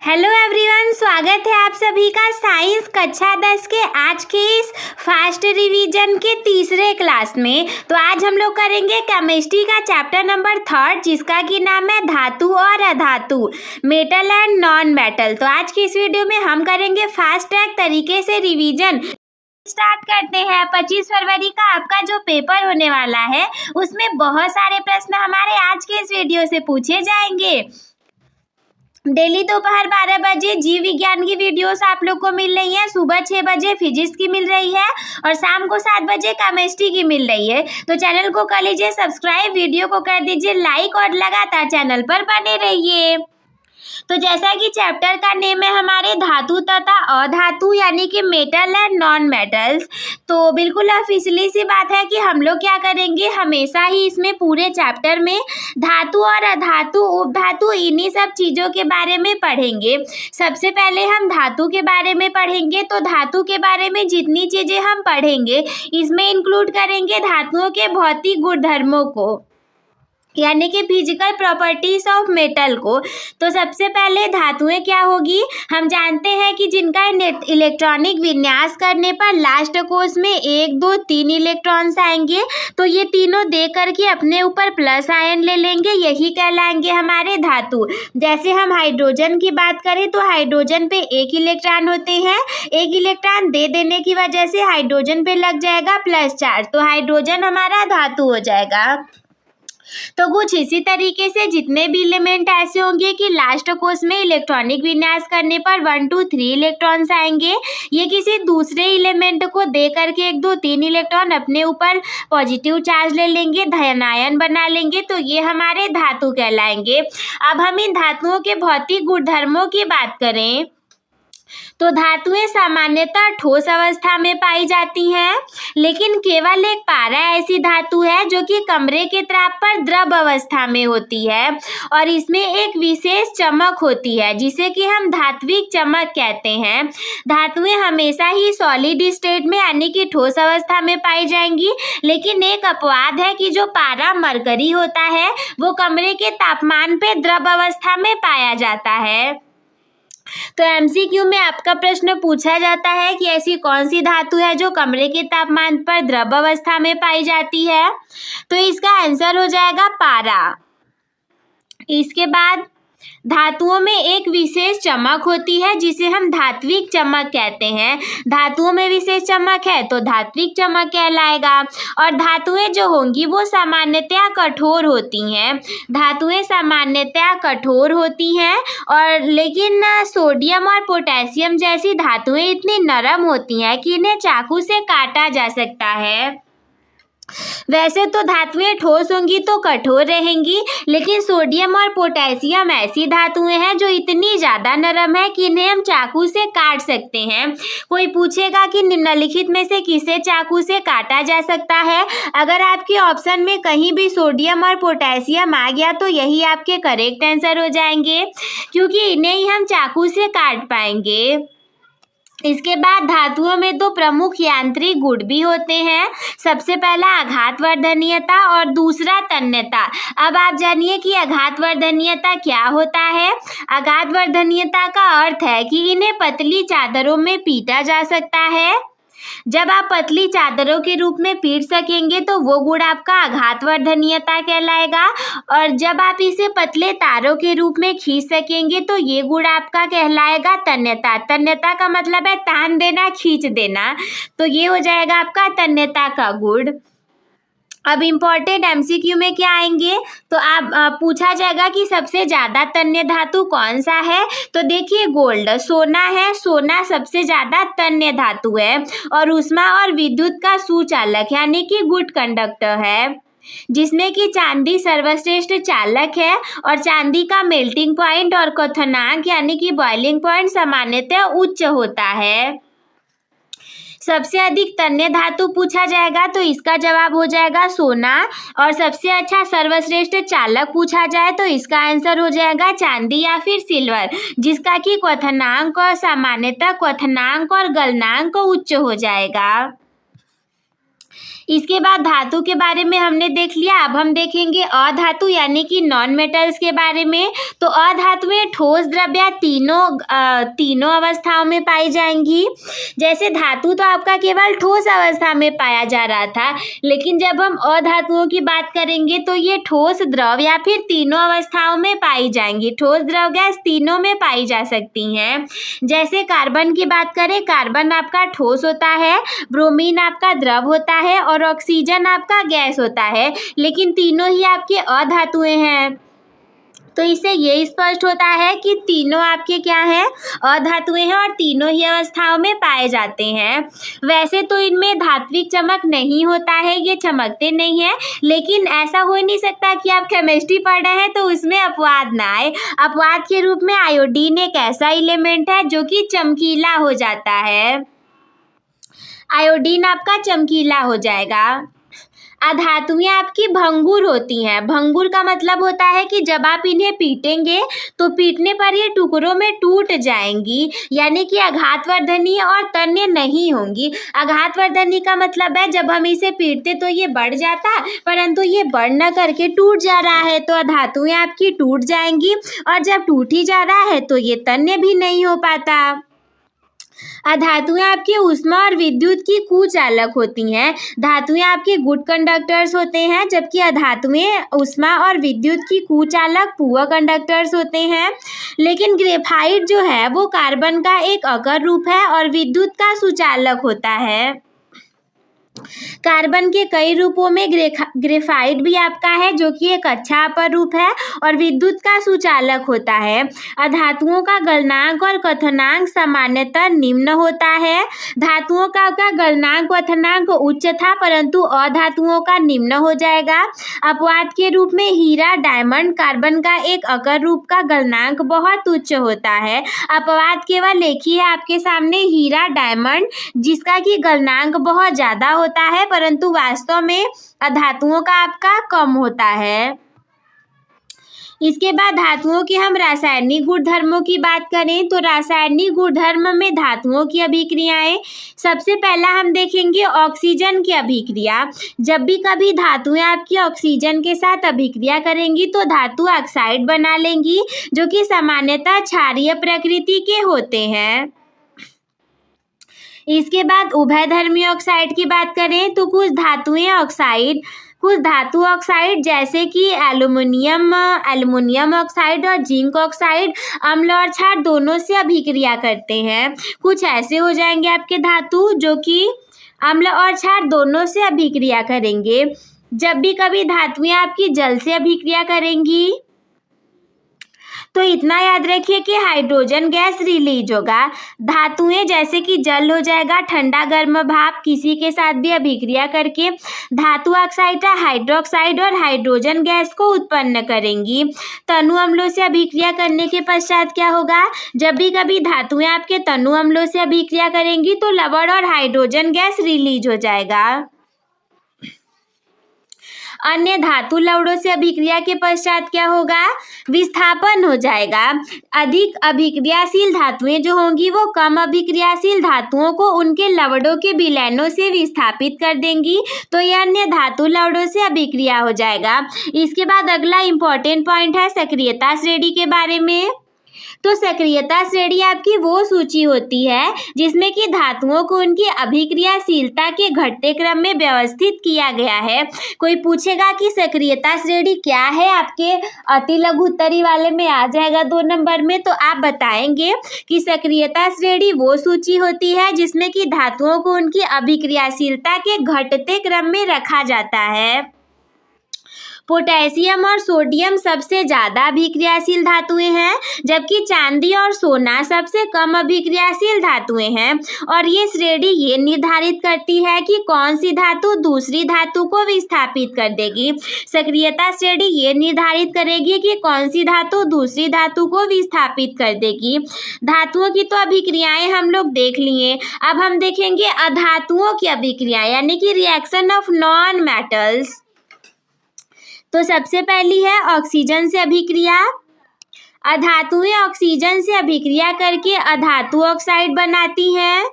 Hello everyone, स्वागत है आप सभी का साइंस कक्षा 10 के आज के इस फास्ट रिवीजन के तीसरे क्लास में। तो आज हम लोग करेंगे केमिस्ट्री का चैप्टर नंबर 3 जिसका कि नाम है धातु और अधातु, मेटल एंड नॉन मेटल। तो आज की इस वीडियो में हम करेंगे फास्ट ट्रैक तरीके से रिवीजन। स्टार्ट करते हैं। 25 फरवरी का आपका जो पेपर होने वाला है उसमें बहुत सारे प्रश्न हमारे आज के इस वीडियो से पूछे जाएंगे। डेली दोपहर 12 बजे जीव विज्ञान की वीडियोस आप लोग को मिल रही है, सुबह 6 बजे फिजिक्स की मिल रही है और शाम को 7 बजे केमिस्ट्री की मिल रही है। तो चैनल को कर लीजिए सब्सक्राइब, वीडियो को कर दीजिए लाइक और लगातार चैनल पर बने रहिए। तो जैसा कि चैप्टर का नेम है हमारे धातु तथा अधातु यानी कि मेटल एंड नॉन मेटल्स, तो बिल्कुल ऑफिशियली सी बात है कि हम लोग क्या करेंगे, हमेशा ही इसमें पूरे चैप्टर में धातु और अधातु, उपधातु, इन्हीं सब चीज़ों के बारे में पढ़ेंगे। सबसे पहले हम धातु के बारे में पढ़ेंगे। तो धातु के बारे में जितनी चीज़ें हम पढ़ेंगे इसमें इंक्लूड करेंगे धातुओं के भौतिक गुणधर्मों को, यानी कि फिजिकल प्रॉपर्टीज ऑफ मेटल को। तो सबसे पहले धातुएं क्या होगी, हम जानते हैं कि जिनका इलेक्ट्रॉनिक विन्यास करने पर लास्ट कोष में 1, 2, 3 इलेक्ट्रॉन्स आएंगे। तो ये तीनों दे करके अपने ऊपर प्लस आयन ले लेंगे, यही कहलाएंगे हमारे धातु। जैसे हम हाइड्रोजन की बात करें तो हाइड्रोजन पे 1 इलेक्ट्रॉन होते हैं, 1 इलेक्ट्रॉन दे देने की वजह से हाइड्रोजन पे लग जाएगा प्लस चार्ज, तो हाइड्रोजन हमारा धातु हो जाएगा। तो कुछ इसी तरीके से जितने भी एलिमेंट ऐसे होंगे कि लास्ट कोष में इलेक्ट्रॉनिक विन्यास करने पर 1, 2, 3 इलेक्ट्रॉन्स आएंगे, ये किसी दूसरे एलिमेंट को दे करके 1, 2, 3 इलेक्ट्रॉन अपने ऊपर पॉजिटिव चार्ज ले लेंगे, धनायन बना लेंगे, तो ये हमारे धातु कहलाएंगे। अब हम इन धातुओं के भौतिक गुणधर्मों की बात करें तो धातुएं सामान्यतः ठोस अवस्था में पाई जाती हैं, लेकिन केवल एक पारा ऐसी धातु है जो कि कमरे के ताप पर द्रव अवस्था में होती है और इसमें एक विशेष चमक होती है जिसे कि हम धात्विक चमक कहते हैं। धातुएं हमेशा ही सॉलिड स्टेट में यानी कि ठोस अवस्था में पाई जाएंगी, लेकिन एक अपवाद है कि जो पारा मरकरी होता है वो कमरे के तापमान पे द्रव अवस्था में पाया जाता है। तो एमसीक्यू में आपका प्रश्न पूछा जाता है कि ऐसी कौन सी धातु है जो कमरे के तापमान पर द्रव अवस्था में पाई जाती है, तो इसका आंसर हो जाएगा पारा। इसके बाद धातुओं में एक विशेष चमक होती है जिसे हम धात्विक चमक कहते हैं। धातुओं में विशेष चमक है तो धात्विक चमक कहलाएगा। और धातुएं जो होंगी वो सामान्यतया कठोर होती हैं, धातुएं सामान्यतया कठोर होती हैं और लेकिन सोडियम और पोटेशियम जैसी धातुएं इतनी नरम होती हैं कि इन्हें चाकू से काटा जा सकता है। वैसे तो धातुएं ठोस होंगी तो कठोर रहेंगी, लेकिन सोडियम और पोटेशियम ऐसी धातुएं हैं जो इतनी ज़्यादा नरम है कि इन्हें हम चाकू से काट सकते हैं। कोई पूछेगा कि निम्नलिखित में से किसे चाकू से काटा जा सकता है, अगर आपके ऑप्शन में कहीं भी सोडियम और पोटेशियम आ गया तो यही आपके करेक्ट आंसर हो जाएंगे, क्योंकि इन्हें ही हम चाकू से काट पाएंगे। इसके बाद धातुओं में 2 प्रमुख यांत्रिक गुण भी होते हैं। सबसे पहला आघातवर्धनीयता और दूसरा तन्यता। अब आप जानिए कि आघातवर्धनीयता क्या होता है। आघातवर्धनीयता का अर्थ है कि इन्हें पतली चादरों में पीटा जा सकता है। जब आप पतली चादरों के रूप में पीट सकेंगे तो वो गुण आपका आघातवर्धनीयता कहलाएगा, और जब आप इसे पतले तारों के रूप में खींच सकेंगे तो ये गुण आपका कहलाएगा तन्यता। तन्यता का मतलब है तान देना, खींच देना, तो ये हो जाएगा आपका तन्यता का गुण। अब इम्पॉर्टेंट एमसीक्यू में क्या आएंगे, तो आप पूछा जाएगा कि सबसे ज़्यादा तन्य धातु कौन सा है, तो देखिए गोल्ड, सोना है, सोना सबसे ज़्यादा तन्य धातु है और ऊष्मा और विद्युत का सुचालक यानी कि गुड कंडक्टर है, जिसमें कि चांदी सर्वश्रेष्ठ चालक है और चांदी का मेल्टिंग पॉइंट और क्वथनांक यानी कि बॉइलिंग पॉइंट सामान्यतः उच्च होता है। सबसे अधिक तन्य धातु पूछा जाएगा तो इसका जवाब हो जाएगा सोना, और सबसे अच्छा सर्वश्रेष्ठ चालक पूछा जाए तो इसका आंसर हो जाएगा चांदी या फिर सिल्वर, जिसका कि क्वथनांक और सामान्यतः क्वथनांक और गलनांक उच्च हो जाएगा। इसके बाद धातु के बारे में हमने देख लिया। अब हम देखेंगे अधातु यानी कि नॉन मेटल्स के बारे में। तो अधातुएं ठोस, द्रव्य तीनों अवस्थाओं में पाई जाएंगी। जैसे धातु तो आपका केवल ठोस अवस्था में पाया जा रहा था, लेकिन जब हम अधातुओं की बात करेंगे तो ये ठोस, द्रव या फिर तीनों अवस्थाओं में पाई जाएंगी। ठोस, द्रव, गैस तीनों में पाई जा सकती हैं। जैसे कार्बन की बात करें, कार्बन आपका ठोस होता है, ब्रोमीन आपका द्रव होता है और ऑक्सीजन आपका गैस होता है, लेकिन तीनों ही आपके अधातुएं हैं। तो इससे ये स्पष्ट होता है कि तीनों आपके क्या हैं, अधातुएं हैं और तीनों ही अवस्थाओं में पाए जाते हैं। वैसे तो इनमें धात्विक चमक नहीं होता है, ये चमकते नहीं हैं, लेकिन ऐसा हो नहीं सकता कि आप केमिस्ट्री पढ़ रहे हैं तो उसमें अपवाद ना आए। अपवाद के रूप में आयोडीन एक ऐसा एलिमेंट है जो कि चमकीला हो जाता है। आयोडीन आपका चमकीला हो जाएगा। अधातुएं आपकी भंगुर होती हैं। भंगुर का मतलब होता है कि जब आप इन्हें पीटेंगे तो पीटने पर ये टुकड़ों में टूट जाएंगी, यानी कि आघातवर्धनीय और तन्य नहीं होंगी। आघातवर्धनीय का मतलब है जब हम इसे पीटते तो ये बढ़ जाता, परंतु ये बढ़ न करके टूट जा रहा है, तो अधातुएं आपकी टूट जाएंगी। और जब टूट ही जा रहा है तो ये तन्य भी नहीं हो पाता। अधातुएं आपके ऊष्मा और विद्युत की कुचालक होती हैं। धातुएं आपके गुड कंडक्टर्स होते हैं, जबकि अधातुएं ऊष्मा और विद्युत की कुचालक पुअर कंडक्टर्स होते हैं। लेकिन ग्रेफाइट जो है वो कार्बन का एक अकर रूप है और विद्युत का सुचालक होता है। कार्बन के कई रूपों में ग्रेफाइट भी आपका है, जो कि एक अच्छा अपर रूप है और विद्युत का सुचालक होता है। अधातुओं का गलनांक और क्वथनांक सामान्यतः निम्न होता है। धातुओं का गलनांक, क्वथनांक उच्च था, परंतु अधातुओं का निम्न हो जाएगा। अपवाद के रूप में हीरा, डायमंड, कार्बन का एक अकर रूप का गलनांक बहुत उच्च होता है। अपवाद केवल एक ही है आपके सामने, हीरा, डायमंड, जिसका कि गलनांक बहुत ज्यादा होता है, परंतु वास्तव में अधातुओं का आपका कम होता है। इसके बाद धातुओं के हम रासायनिक गुणधर्मों की बात करें तो रासायनिक गुणधर्म में धातुओं की अभिक्रियाएं, सबसे पहला हम देखेंगे ऑक्सीजन की अभिक्रिया। जब भी कभी धातुएं आपकी ऑक्सीजन के साथ अभिक्रिया करेंगी तो धातु ऑक्साइड बना लेंगी, जो कि सामान्यतः क्षारीय प्रकृति के होते हैं। इसके बाद उभयधर्मी ऑक्साइड की बात करें तो कुछ धातु ऑक्साइड जैसे कि एल्युमिनियम ऑक्साइड और जिंक ऑक्साइड अम्ल और क्षार दोनों से अभिक्रिया करते हैं। कुछ ऐसे हो जाएंगे आपके धातु जो कि अम्ल और क्षार दोनों से अभिक्रिया करेंगे। जब भी कभी धातुएं आपकी जल से अभिक्रिया करेंगी तो इतना याद रखिए कि हाइड्रोजन गैस रिलीज होगा। धातुएं जैसे कि जल हो जाएगा, ठंडा गर्म भाप किसी के साथ भी अभिक्रिया करके धातु ऑक्साइड, हाइड्रोक्साइड और हाइड्रोजन गैस को उत्पन्न करेंगी। तनु अम्लों से अभिक्रिया करने के पश्चात क्या होगा, जब भी कभी धातुएं आपके तनु अम्लों से अभिक्रिया करेंगी तो लवण और हाइड्रोजन गैस रिलीज हो जाएगा। अन्य धातु लवणों से अभिक्रिया के पश्चात क्या होगा, विस्थापन हो जाएगा। अधिक अभिक्रियाशील धातुएं जो होंगी वो कम अभिक्रियाशील धातुओं को उनके लवणों के विलयनों से विस्थापित कर देंगी, तो यह अन्य धातु लवणों से अभिक्रिया हो जाएगा। इसके बाद अगला इंपॉर्टेंट पॉइंट है सक्रियता श्रेणी के बारे में। तो सक्रियता श्रेणी आपकी वो सूची होती है जिसमें कि धातुओं को उनकी अभिक्रियाशीलता के घटते क्रम में व्यवस्थित किया गया है। कोई पूछेगा कि सक्रियता श्रेणी क्या है, आपके अति लघु उत्तरी वाले में आ जाएगा 2 नंबर में, तो आप बताएंगे कि सक्रियता श्रेणी वो सूची होती है जिसमें कि धातुओं को उनकी अभिक्रियाशीलता के घटते क्रम में रखा जाता है। पोटेशियम और सोडियम सबसे ज़्यादा अभिक्रियाशील धातुएं हैं, जबकि चांदी और सोना सबसे कम अभिक्रियाशील धातुएं हैं। और ये श्रेणी ये निर्धारित करती है कि कौन सी धातु दूसरी धातु को विस्थापित कर देगी। सक्रियता श्रेणी ये निर्धारित करेगी कि कौन सी धातु दूसरी धातु को विस्थापित कर देगी। धातुओं की तो अभिक्रियाएं हम लोग देख लिए, अब हम देखेंगे अधातुओं की अभिक्रिया यानी कि रिएक्शन ऑफ नॉन मेटल्स। तो सबसे पहली है ऑक्सीजन से अभिक्रिया। अधातुएं ऑक्सीजन से अभिक्रिया करके अधातु ऑक्साइड बनाती हैं।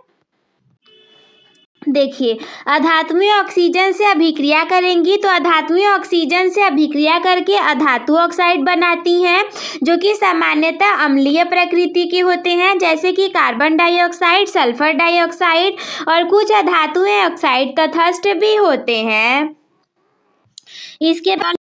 देखिए, अधातुएं ऑक्सीजन से अभिक्रिया करेंगी तो अधातुएं ऑक्सीजन से अभिक्रिया करके अधातु ऑक्साइड बनाती हैं, जो कि सामान्यतः अम्लीय प्रकृति के होते हैं, जैसे कि कार्बन डाइऑक्साइड, सल्फर डाइऑक्साइड, और कुछ अधातुएं ऑक्साइड तटस्थ भी होते हैं। इसके बाद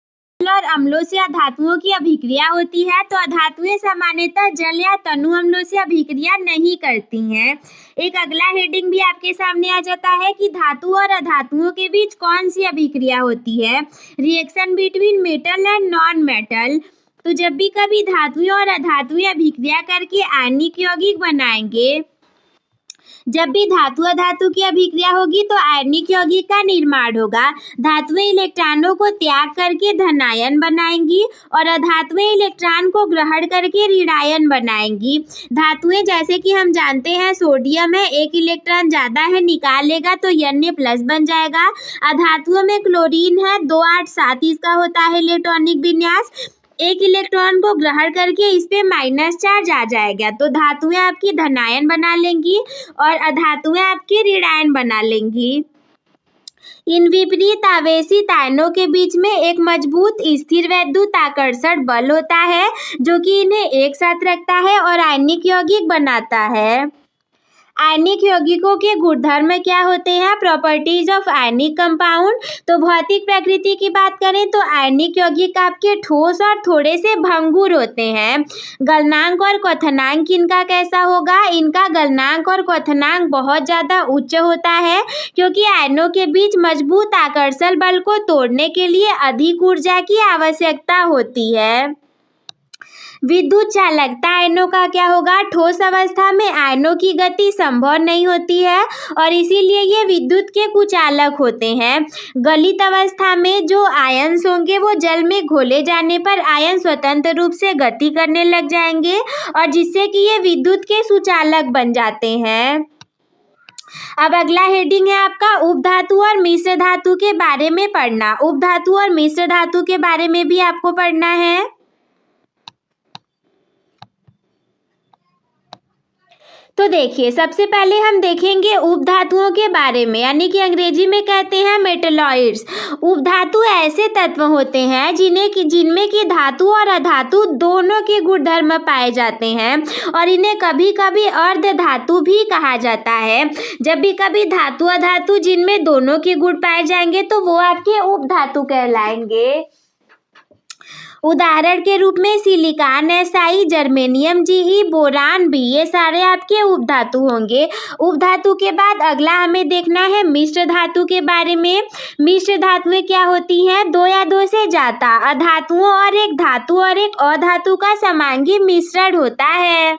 और अम्लों से अधातुओं की अभिक्रिया होती है, तो अधातुएं सामान्यतः जल या तनु अम्लों से अभिक्रिया नहीं करती हैं। एक अगला हेडिंग भी आपके सामने आ जाता है कि धातु और अधातुओं के बीच कौन सी अभिक्रिया होती है। Reaction between metal and non metal. तो जब भी कभी धातुएं और अधातुएं अभिक्रिया करके आयनिक यौगिक बनाएंगे, जब भी धातु अधातु की अभिक्रिया होगी तो आयनिक यौगिक का निर्माण होगा। धातुएं इलेक्ट्रॉनों को त्याग करके धनायन बनाएंगी और अधातुएं इलेक्ट्रॉन को ग्रहण करके ऋणायन बनाएंगी। धातुएं जैसे कि हम जानते हैं सोडियम है, एक इलेक्ट्रॉन ज़्यादा है, निकाल लेगा तो Na+ बन जाएगा। अधातुओं में क्लोरीन है, 2 8 7 इसका होता है इलेक्ट्रॉनिक विन्यास। एक इलेक्ट्रॉन को ग्रहण करके इस पे माइनस चार्ज आ जाएगा, तो धातुएं आपकी धनायन बना लेंगी और अधातुएं आपकी ऋणायन बना लेंगी। इन विपरीत आवेशित आयनों के बीच में एक मजबूत स्थिर वैद्युत आकर्षण बल होता है, जो कि इन्हें एक साथ रखता है और आयनिक यौगिक बनाता है। आयनिक यौगिकों के गुणधर्म क्या होते हैं? Properties of ionic compound. तो भौतिक प्रकृति की बात करें तो आयनिक यौगिक आपके ठोस और थोड़े से भंगुर होते हैं। गलनांक और क्वथनांक इनका कैसा होगा? इनका गलनांक और क्वथनांक बहुत ज़्यादा उच्च होता है, क्योंकि आयनों के बीच मजबूत आकर्षण बल को तोड़ने के लिए अधिक ऊर्जा की आवश्यकता होती है। विद्युत चालकता आयनों का क्या होगा? ठोस अवस्था में आयनों की गति संभव नहीं होती है और इसीलिए ये विद्युत के कुचालक होते हैं। गलित अवस्था में जो आयन्स होंगे वो जल में घोले जाने पर आयन स्वतंत्र रूप से गति करने लग जाएंगे और जिससे कि ये विद्युत के सुचालक बन जाते हैं। अब अगला हेडिंग है आपका उपधातु और मिश्र धातु के बारे में पढ़ना। उपधातु और मिश्र धातु के बारे में भी आपको पढ़ना है। तो देखिए, सबसे पहले हम देखेंगे उपधातुओं के बारे में, यानी कि अंग्रेजी में कहते हैं मेटलॉइड्स। उपधातु ऐसे तत्व होते हैं जिनमें कि धातु और अधातु दोनों के गुणधर्म पाए जाते हैं और इन्हें कभी कभी अर्ध धातु भी कहा जाता है। जब भी कभी धातु अधातु जिनमें दोनों के गुण पाए जाएंगे तो वो आपके उपधातु कहलाएंगे। उदाहरण के रूप में silicon Si, germanium Je, boron B, ये सारे आपके उपधातु होंगे। उपधातु के बाद अगला हमें देखना है मिश्र धातु के बारे में। मिश्र धातुएं क्या होती हैं? 2 या 2 से ज़्यादा अधातुओं और एक धातु और एक अधातु का समांगी मिश्रण होता है।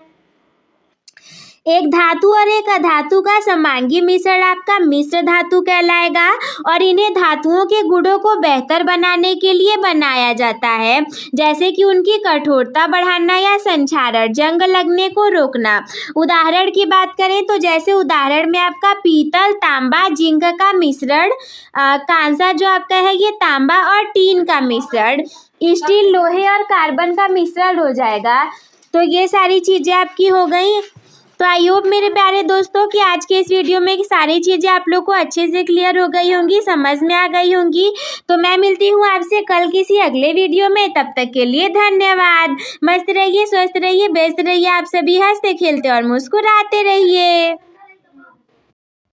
एक धातु और एक अधातु का समांगी मिश्रण आपका मिश्र धातु कहलाएगा और इन्हें धातुओं के गुणों को बेहतर बनाने के लिए बनाया जाता है, जैसे कि उनकी कठोरता बढ़ाना या संक्षारण, जंग लगने को रोकना। उदाहरण की बात करें तो जैसे उदाहरण में आपका पीतल, तांबा, जिंक का मिश्रण, कांसा जो आपका है ये तांबा और टीन का मिश्रण, स्टील, लोहे और कार्बन का मिश्रण हो जाएगा। तो ये सारी चीज़ें आपकी हो गई। तो आई होप मेरे प्यारे दोस्तों कि आज के इस वीडियो में सारी चीज़ें आप लोग को अच्छे से क्लियर हो गई होंगी, समझ में आ गई होंगी। तो मैं मिलती हूँ आपसे कल किसी अगले वीडियो में। तब तक के लिए धन्यवाद। मस्त रहिए, स्वस्थ रहिए, व्यस्त रहिए। आप सभी हंसते खेलते और मुस्कुराते रहिए।